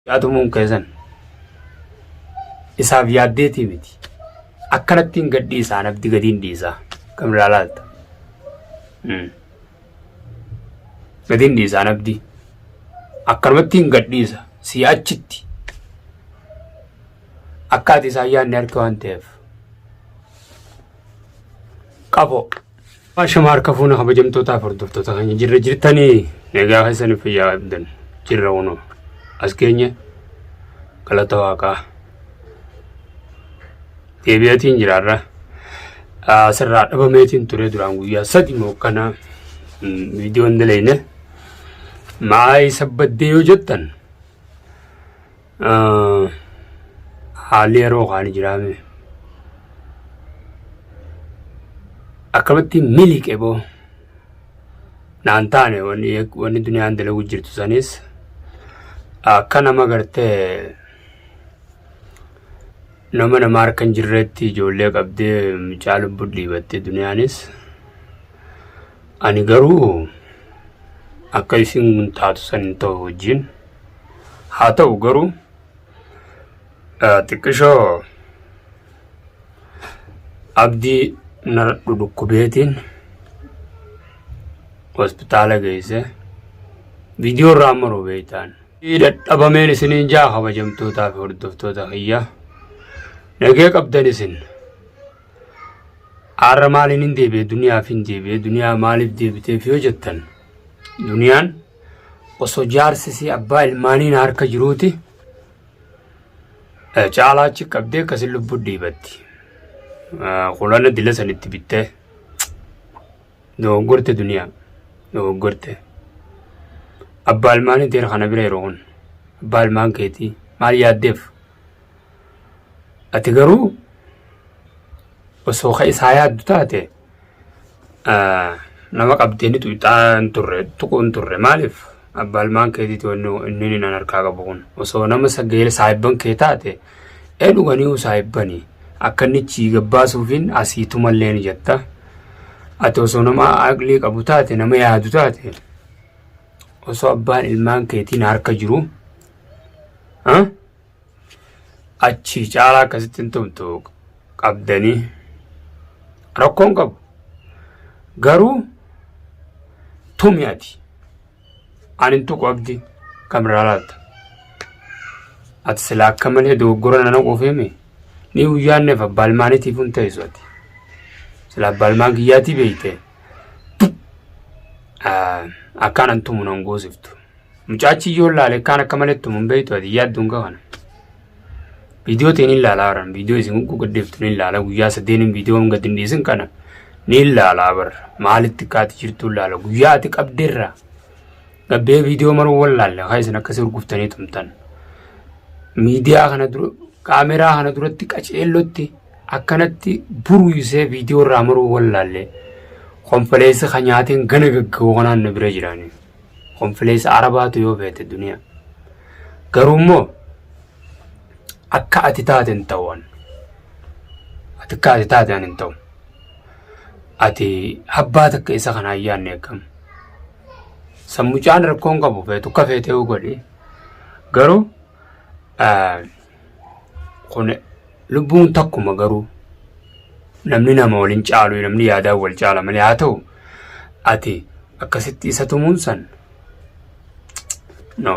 yaadumuun keessan isaaf yaaddeetii miti akkanattiin gadhii isaan abdi gadiin dhiisaa kam ilaalaalta gadiin dhiisaan abdi akkanumattiin gadhiisa si achitti akkaati isaan yaadni harka waan ta'eef qabo shama harka fuuna kabajamtootaaf hordoftoota keenya jirtanii nagaa keessaniif fayyaa abdan jirra kunoo as keenya galata waaqaa deebi'atiin jiraarra asirraa dhabameetiin ture duraan guyyaa 3 moo kana viidiyoon daleeyne maayii sabbaddee yoo jettan haalli yeroo kaan jiraame akkamatti miliqe boo naan taane wanni duniyaan dalagu jirtu sanis akka nama gartee nama harkan jirreetti ijoollee qabdee mucaa lubbuu dhiibatte duniyaanis ani garuu akka isin taatu san ta'u wajjin haa ta'u garuu xiqqishoo abdii nara dhudhukkubeetiin hospitaala geesse viidiyoo irraa maruu beeytaan dadhabameen isiniin jaa kabajamtootaa fi hordoftoota kiyya nagee qabdan isin arra maaliin hin deebi'e duniyaaf hin deebi'e duniyaa maaliif deebiteef yoo jettan duniyaan osoo jaarsisii abbaa ilmaaniin harka jiruuti caalaachi qabdee akkasin lubbuu dhiibatti qulana dila sanitti bittee dogoggorte duniyaa dogoggorte abbaa ilmaanii teera kana bira yeroo kun abbaa ilmaan keetii maal yaaddeef ati garuu osoo isaa yaaddu taate nama qabdeeni tuqaan turre maaliif abbaa ilmaan keetiiti inni nan harkaa qabu kun osoo nama sageele saayibban kee taate dhuganii saayibbanii akka inni chiiga baasuufiin asiitumallee ni jetta ati osoo nama aqlii qabu taate nama yaadu taate osoo abbaan ilmaan keetiin harka jiru achi caalaa akkasitti hin tumtu qabdanii rakkoon qabu garuu tumi ati anin tuqu abdi kamraa laalta ati sila akka malee dogoggora nana qofeeme ni uyyaanneef abbaa ilmaaniitiif hin ta'isu ati sila abbaa ilmaan kiyyaatii beeyte akkaan an tumu nan goosiftu mucaachi yoo laale akkaan akka malee tumu hin beeytu ati yaadduun kana viidiyoo tiin hin laalaa baran viidiyoo isin guddeeftu ni laala guyyaa 8 viidiyoo gad hin dhiisin kana ni laalaa bar maalitti kaati jirtu laala guyyaa ati qabdeerra gabbee viidiyoo maruu wallaalle haa isin akkasii urguftanii tumtan miidiyaa kana dura kaameraa kana duratti qaceellotti akkanatti buruusee viidiyoo irraa maruu wallaalle konfaleessa kanyaatiin gana gaggawwanaan na bira jiraani konfaleessa arabaatu yoo feete duniyaa garuu immoo akka ati taateen ta'uun ati akka ati taateen hin ta'u ati habbaat akka isa kana ayyaanne akkam sammucaan rakkoon qabu feetu akka feetee godhe garuu kun lubbuun takkuma garuu namni nama waliin caalu namni yaadaa wal caala malee haa ta'u ati akkasitti isa tumuun san no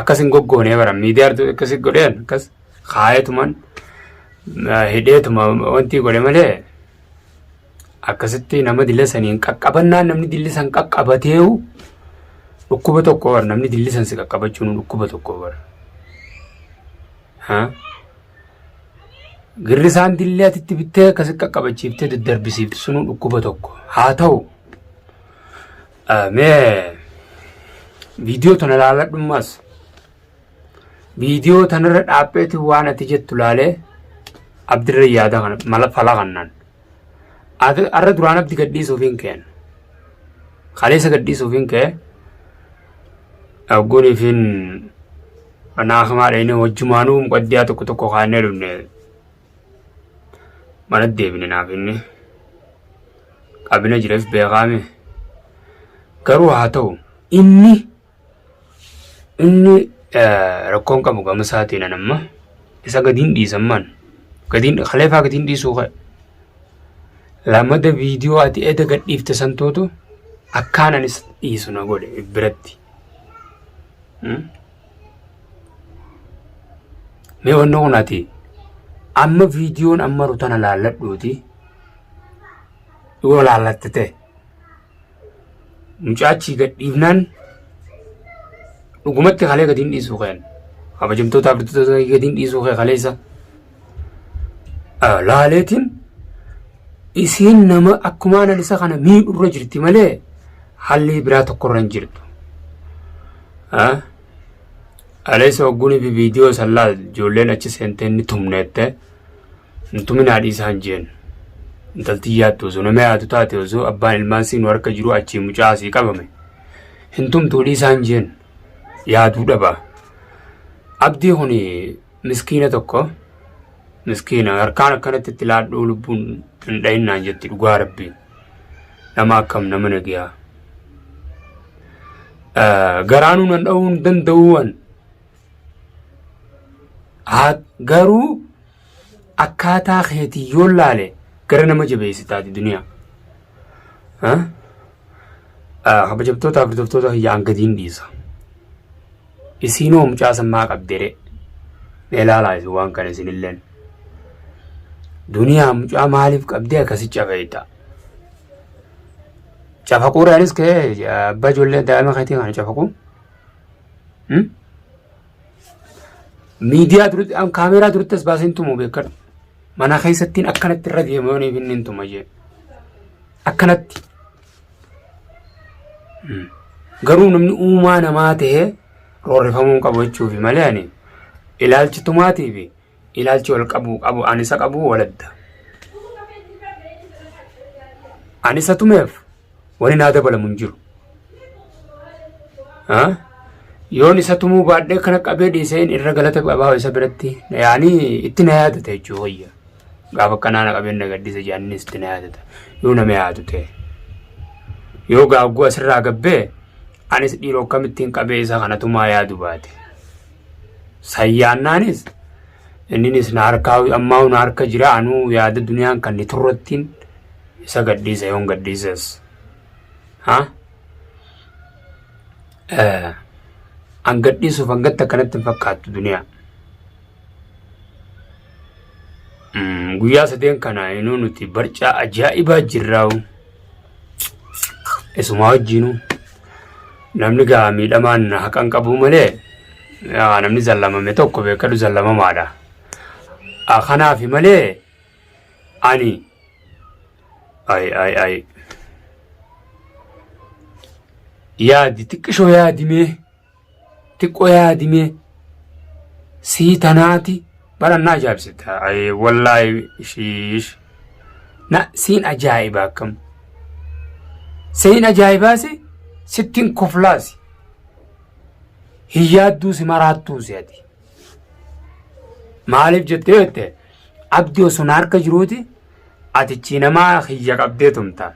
akkasin goggoonee bara miidiyaa akkasi godheen akkas kaayetuman hidheetuma wanti godhe malee akkasitti nama dilla saniin qaqqabannaan namni dilli san qaqqabateewu dhukkuba tokko bara namni dilli san si qaqqabachuun dhukkuba tokko bara girri isaan dilli atitti bittee akkasi qaqqabachiiftee daddarbisiiftu sun dhukkuba tokko haa ta'u mee viidiyoo tana laaladhummaas viidiyoo tanarra dhaabbeeti waan ati jettu laalee abdirra yaada kana mala fala kannaan arra duraan abdi gadhiisuufiin keen kaleessa gadhiisuufiin kee aggooniifin naafamaa dhayne wajjumaanuu muqaddiyaa tokko kaannee dhufne mana deebine naaf inni qabina jireef beekaame garuu haa ta'u inni rakkoon qabu gama isaatiin amma isa gadiin dhiisamman gadiin khaleefaa gadiin dhiisuu ka'e lamada viidiyoo ati eda gadhiifte santootu akkaanan dhiisu na godhe biratti mee wanna kunaati amma viidiyoon amma rutana laalladhuuti yoo laallatte ta'e mucaachii gadhiifnaan dhugumatti kalee gadiin dhiisuu ka'en kabajamtoota abditoota gadiin dhiisuu ka'e kaleessa laaleetiin isiin nama akkumaanan isa kana miidhurra jirti malee halli biraa tokkorra hin jirtu aleessa wagguuni fi viidiyoo sallaa ijoolleen achi seentee inni tumneette ntuminaa dhiisaan jeen intaltii yaattu osoo nama yaatu taate osoo abbaan ilmaan siin harka jiru achii mucaa asii qabame hin tumtuu dhiisaan jeen yaaduu dhaba abdii kuni miskiina tokko miskiina harkaan akkanatti itti laadhuu lubbuun hin dhayinnaan jetti dhugaa rabbiin nama akkam nama nagiyaa garaanuu nan dha'uu hin danda'uuwan garuu akkaataa keetii yoo laale gara nama jabeessitaati duniyaa kabajamtoota hordoftoota hiyyaan gadiin dhiisa isiinoo mucaa sammaa qabdere meelaalaa isin waan kana isinilleen duniyaa mucaa maaliif qabdee akkasi cafeeyta cafaquuraanis ka'ee abbaa ijoollee daa'ima keetii kana cafaqu miidiyaa duratti kaameeraa duratti as baaseen tumu beekadha mana keessattiin akkanatti irra deemanii finniin tuma jee akkanatti garuu namni uumaa namaa ta'ee roorrifamuu qabu jechuufi malee ani ilaalchi tumaatii fi ilaalchi wal qabu anisa qabu waladda anisa tumeef wani naa dabalamu hin jiru yoon isa tumuu baadhee kana qabee dhiiseen irra galata qabaa isa biratti yaani itti na yaadata jechuu hoyya gaafa kanaana qabeen na gaddisa jaannis itti na yaadata yoo nama yaadu ta'e yoo gaaggu asirraa gabbee anis dhiiroo akkamittiin qabee isa kana tumaa yaadu baate sayyaannaanis inninis na harkaa ammaa na harka jira anuu yaada duniyaan kan ni turrattiin isa gaddisa yoon gaddisas an gadhiisuuf hangatta akkanatti hin fakkaattu duniyaa guyyaa sadeen kana inuu nuti barcaa ajaa'ibaa jirraa'u isumaa wajjinu namni gaa miidhamaan haqan qabu malee namni zallamame tokko beekadu zallamamaadha kanaafi malee ani ay yaadi xiqqishoo yaadimee xiqqoo yaadimee sii tanaati barannaa ajaa'ibsita wallaahi shiish na siin ajaa'ibaa akkam siin ajaa'ibaasi sittiin koflaasi hiyyaadduusi maraattuusi ati maaliif jettee jette abdii osoo na harka jiruuti atichi namaa hiyya qabdee tumta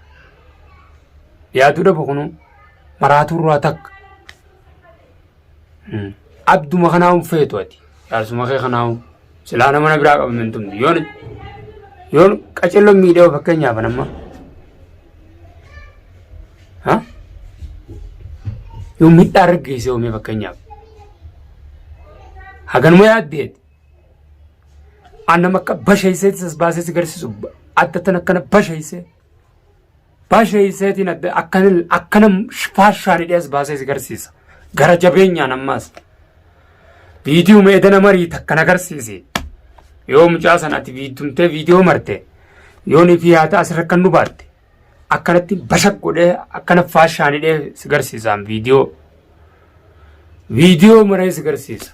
yaaduu dhabu kunu maraaturraa takka abduma kanaa'uun feetu ati jaarsuma kee kanaa'uun silaa nama na biraa qabame hin tumti yoon qacelloon miidhee fakkeenyaaf namma yoo miidhaa argeesse oomee fakkeenyaaf haganuma yaaddeeti annama akka bashayseetis as baasees agarsiisu addatan akkana bashayseetiin akkana faashaan hidhee as baasees agarsiisa gara jabeenyaan ammaas viidiyoo meedana marii takkan agarsiise yoo mucaa san ati viidumtee viidiyoo marte yoon fi haata asirra kan nu baatte akkanatti bashak godhee akkana faashaan hidhee si agarsiisaan viidiyoo maree si agarsiisa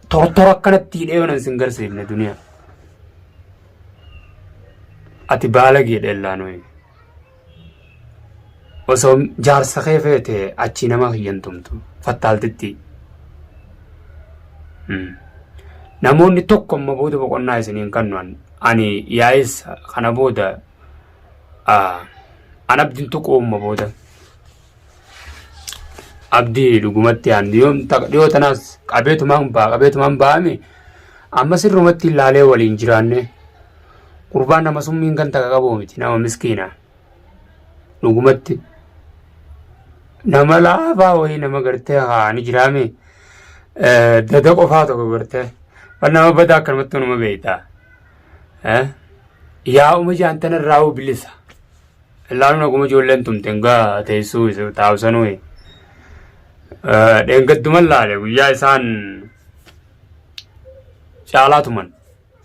tortora akkanatti hidhee yoon sin agarsiifne duniyaa ati baalagee dheellaanoyi osoo jaarsa kee feete achi nama hiyyantumtu fattaaltitti namoonni tokko amma booda boqonnaa isiniin kannuan ani yaa'is kana booda an abdiin tokko amma booda abdii dhugumatti aan dhiyoo tanaas qabeetumaan ba'ame amma sirrumatti ilaalee waliin jiraanne gurbaan nama summiin kan takka qabu miti nama miskiina dhugumatti nama laafaa wayii nama gartee haani jiraame dada qofaa tokko gartee waan nama badaa akkanumatti nama beektaa yaa'uma jaantanarraa bilisa ilaaluun akkuma ijoolleen tumteen gaa teessuu taa'usanuu dheengadduman laale guyyaa isaan caalaatuman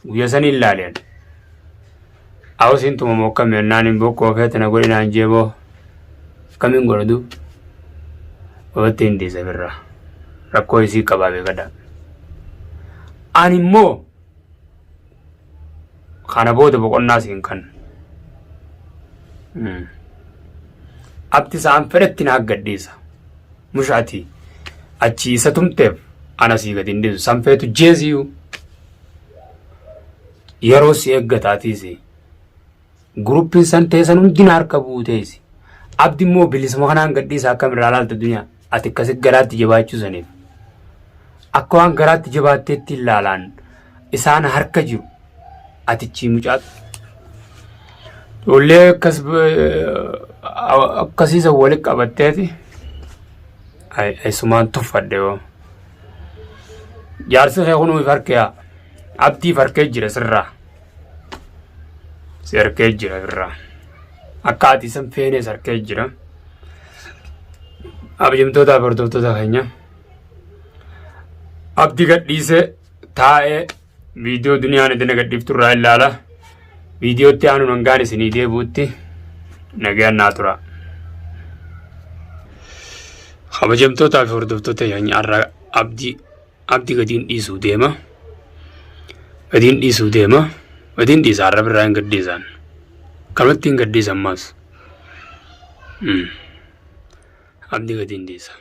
guyyaa saniin laaleen awusiin tumamoo akkami ennaan hin bokkoo feetana godhinaan jeeboo akkamiin godhatu babatti hin dhiisa birraa rakkoo isii qabaa beekadha ani immoo kana booda boqonnaa siin kan abdi isaan fedhetti na gadhiisa mushaati achi isa tumteef ana sii gadi hin dhiisu sanfeetu jeesiyuu yeroo si eeggataatiisi guruppiin san teessan hundina harka buuteesi abdi immoo bilisuma kanaan gadhiisa akkam irraa laalta duniyaa ati akkasi garaatti jabaachuu saniif akka waan garaatti jabaatteetti ilaalaan isaan harka jiru atichi mucaatu tollee akkasiisa walitti qabatteeti isumaan tuffadhe yoo jaarsi kee kunuu farkeeyaa abdii farkee jira sirraa si harkee jira sirraa akka ati isan feenees harkee jira abjimtoota hordoftoota keenya abdii gadhiisee taa'ee viidiyoo duniyaan itti gadhiifturraa ilaala viidiyootti aanu nangaan isinii deebuutti nagayaan naa tura kabajamtootaa fi hordoftoota keenya har'a abdii gadiin dhiisuu deema gadiin dhiisa har'a birraa hin gadhiisan kalmatti hin gadhiisan maas abdii gadiin dhiisa